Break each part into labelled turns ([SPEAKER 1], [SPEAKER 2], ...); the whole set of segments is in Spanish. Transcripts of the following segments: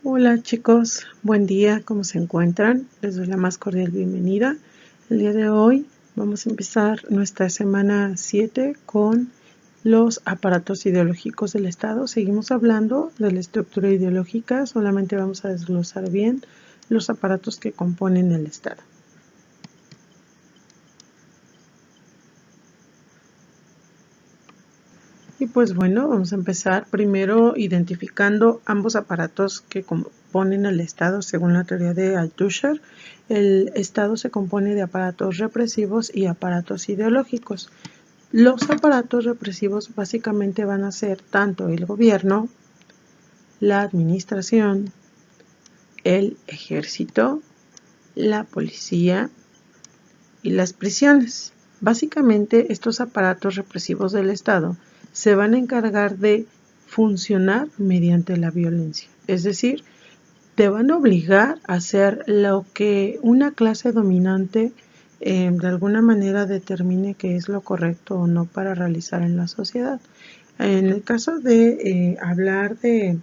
[SPEAKER 1] Hola chicos, buen día, ¿cómo se encuentran? Les doy la más cordial bienvenida. El día de hoy vamos a empezar nuestra semana 7 con los aparatos ideológicos del Estado. Seguimos hablando de la estructura ideológica, solamente vamos a desglosar bien los aparatos que componen el Estado. Y pues bueno, vamos a empezar primero identificando ambos aparatos que componen el Estado según la teoría de Althusser. El Estado se compone de aparatos represivos y aparatos ideológicos. Los aparatos represivos básicamente van a ser tanto el gobierno, la administración, el ejército, la policía y las prisiones. Básicamente estos aparatos represivos del Estado se van a encargar de funcionar mediante la violencia, es decir, te van a obligar a hacer lo que una clase dominante de alguna manera determine que es lo correcto o no para realizar en la sociedad. En el caso de hablar de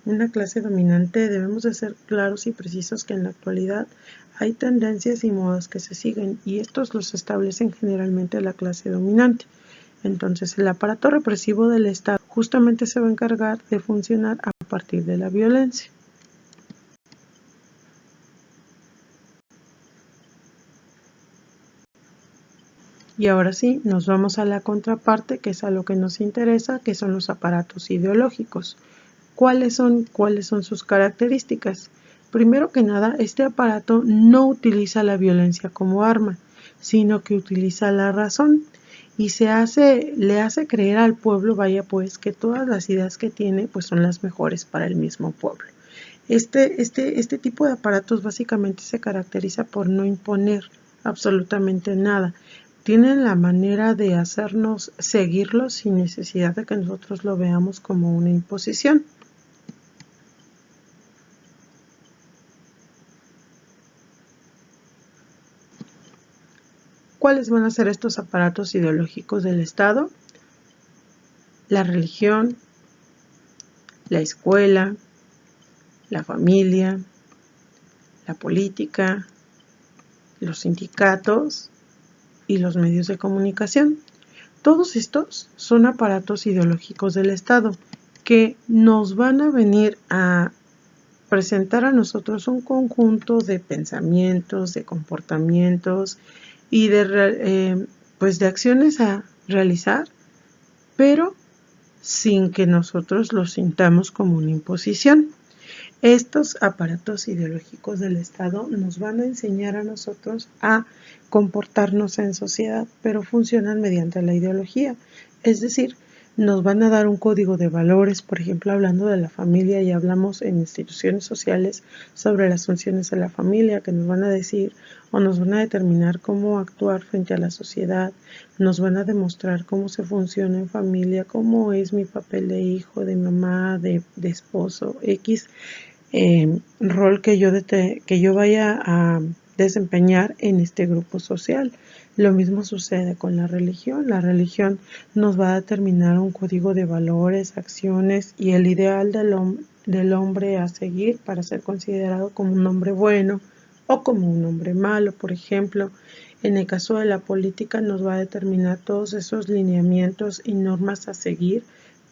[SPEAKER 1] una clase dominante, debemos de ser claros y precisos que en la actualidad hay tendencias y modas que se siguen y estos los establecen generalmente la clase dominante. Entonces, el aparato represivo del Estado justamente se va a encargar de funcionar a partir de la violencia. Y ahora sí, nos vamos a la contraparte, que es a lo que nos interesa, que son los aparatos ideológicos. ¿Cuáles son sus características? Primero que nada, este aparato no utiliza la violencia como arma, sino que utiliza la razón y le hace creer al pueblo, vaya pues, que todas las ideas que tiene pues son las mejores para el mismo pueblo. Este tipo de aparatos básicamente se caracteriza por no imponer absolutamente nada. Tienen la manera de hacernos seguirlos sin necesidad de que nosotros lo veamos como una imposición. ¿Cuáles van a ser estos aparatos ideológicos del Estado? La religión, la escuela, la familia, la política, los sindicatos y los medios de comunicación. Todos estos son aparatos ideológicos del Estado que nos van a venir a presentar a nosotros un conjunto de pensamientos, de comportamientos y de acciones a realizar, pero sin que nosotros lo sintamos como una imposición. Estos aparatos ideológicos del Estado nos van a enseñar a nosotros a comportarnos en sociedad, pero funcionan mediante la ideología, es decir, nos van a dar un código de valores, por ejemplo, hablando de la familia y hablamos en instituciones sociales sobre las funciones de la familia que nos van a decir o nos van a determinar cómo actuar frente a la sociedad, nos van a demostrar cómo se funciona en familia, cómo es mi papel de hijo, de mamá, de esposo, X rol que yo vaya a desempeñar en este grupo social. Lo mismo sucede con la religión. La religión nos va a determinar un código de valores, acciones y el ideal del hombre a seguir para ser considerado como un hombre bueno o como un hombre malo, por ejemplo. En el caso de la política nos va a determinar todos esos lineamientos y normas a seguir,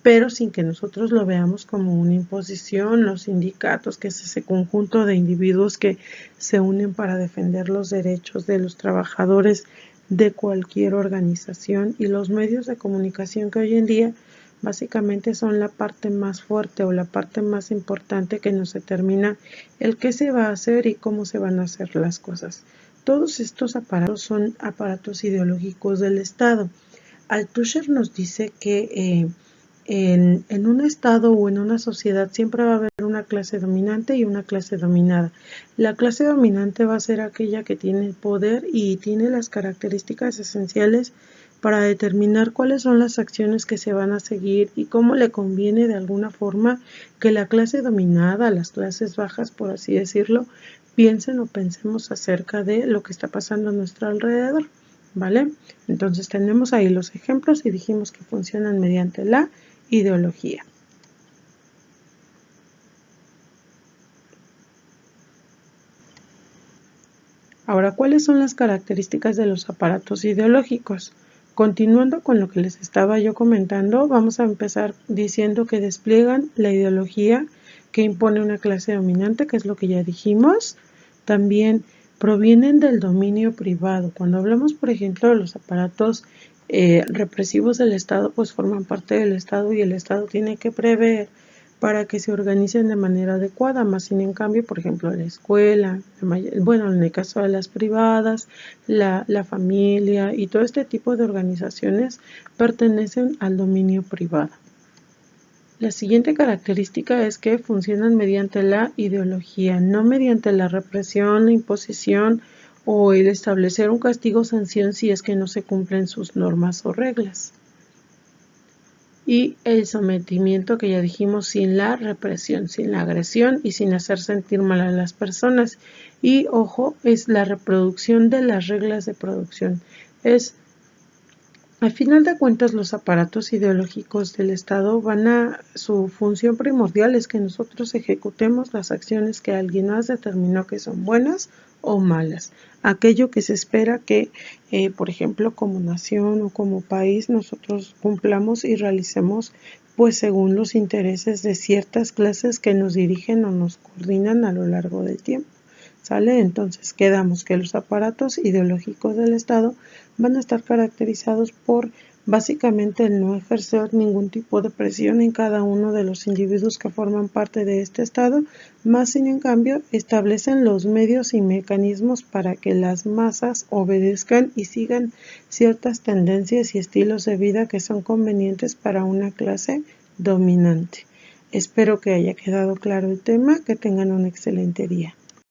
[SPEAKER 1] pero sin que nosotros lo veamos como una imposición. Los sindicatos, que es ese conjunto de individuos que se unen para defender los derechos de los trabajadores de cualquier organización, y los medios de comunicación que hoy en día básicamente son la parte más fuerte o la parte más importante que nos determina el qué se va a hacer y cómo se van a hacer las cosas. Todos estos aparatos son aparatos ideológicos del Estado. Althusser nos dice que en un estado o en una sociedad siempre va a haber una clase dominante y una clase dominada. La clase dominante va a ser aquella que tiene el poder y tiene las características esenciales para determinar cuáles son las acciones que se van a seguir y cómo le conviene de alguna forma que la clase dominada, las clases bajas por así decirlo, piensen o pensemos acerca de lo que está pasando a nuestro alrededor, ¿vale? Entonces tenemos ahí los ejemplos y dijimos que funcionan mediante la ideología. Ahora, ¿cuáles son las características de los aparatos ideológicos? Continuando con lo que les estaba yo comentando, vamos a empezar diciendo que despliegan la ideología que impone una clase dominante, que es lo que ya dijimos. También provienen del dominio privado. Cuando hablamos, por ejemplo, de los aparatos represivos del Estado, pues forman parte del Estado y el Estado tiene que prever para que se organicen de manera adecuada, más sin en cambio, por ejemplo, la escuela, bueno, en el caso de las privadas, la familia y todo este tipo de organizaciones pertenecen al dominio privado. La siguiente característica es que funcionan mediante la ideología, no mediante la represión, la imposición o el establecer un castigo o sanción si es que no se cumplen sus normas o reglas. Y el sometimiento, que ya dijimos, sin la represión, sin la agresión y sin hacer sentir mal a las personas. Y ojo, es la reproducción de las reglas de producción. Al final de cuentas, los aparatos ideológicos del Estado su función primordial es que nosotros ejecutemos las acciones que alguien más determinó que son buenas o malas. Aquello que se espera que, por ejemplo, como nación o como país, nosotros cumplamos y realicemos, pues según los intereses de ciertas clases que nos dirigen o nos coordinan a lo largo del tiempo. ¿Sale? Entonces quedamos que los aparatos ideológicos del Estado van a estar caracterizados por básicamente el no ejercer ningún tipo de presión en cada uno de los individuos que forman parte de este Estado, más sin en cambio establecen los medios y mecanismos para que las masas obedezcan y sigan ciertas tendencias y estilos de vida que son convenientes para una clase dominante. Espero que haya quedado claro el tema, que tengan un excelente día.